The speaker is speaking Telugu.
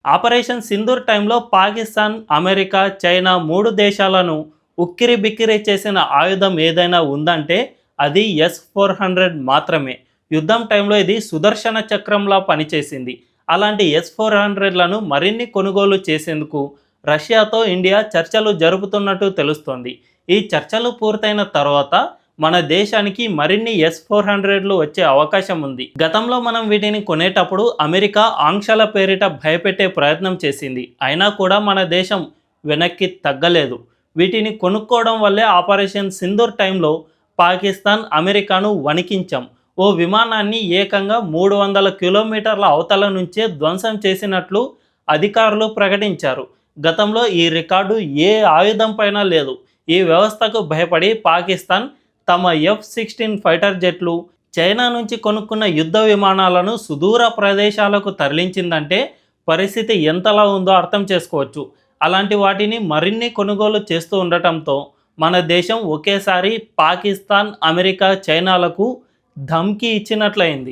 ఆపరేషన్ సింధూర్ టైంలో పాకిస్తాన్, అమెరికా, చైనా 3 దేశాలను ఉక్కిరి బిక్కిరి చేసిన ఆయుధం ఏదైనా ఉందంటే అది S-400 మాత్రమే. యుద్ధం టైంలో ఇది సుదర్శన చక్రంలా పనిచేసింది. అలాంటి S-400లను మరిన్ని కొనుగోలు చేసేందుకు రష్యాతో ఇండియా చర్చలు జరుపుతున్నట్టు తెలుస్తోంది. ఈ చర్చలు పూర్తయిన తర్వాత మన దేశానికి మరిన్ని S-400లు వచ్చే అవకాశం ఉంది. గతంలో మనం వీటిని కొనేటప్పుడు అమెరికా ఆంక్షల పేరిట భయపెట్టే ప్రయత్నం చేసింది. అయినా కూడా మన దేశం వెనక్కి తగ్గలేదు. వీటిని కొనుక్కోవడం వల్లే ఆపరేషన్ సింధూర్ టైంలో పాకిస్తాన్, అమెరికాను వణికించాం. ఓ విమానాన్ని ఏకంగా 300 కిలోమీటర్ల అవతల నుంచే ధ్వంసం చేసినట్లు అధికారులు ప్రకటించారు. గతంలో ఈ రికార్డు ఏ ఆయుధం పైన లేదు. ఈ వ్యవస్థకు భయపడి పాకిస్తాన్ తమ F-16 ఫైటర్ జెట్లు, చైనా నుంచి కొనుక్కున్న యుద్ధ విమానాలను సుదూర ప్రదేశాలకు తరలించిందంటే పరిస్థితి ఎంతలా ఉందో అర్థం చేసుకోవచ్చు. అలాంటి వాటిని మరిన్ని కొనుగోలు చేస్తూ ఉండటంతో మన దేశం ఒకేసారి పాకిస్తాన్, అమెరికా, చైనాలకు ధమ్కి ఇచ్చినట్లయింది.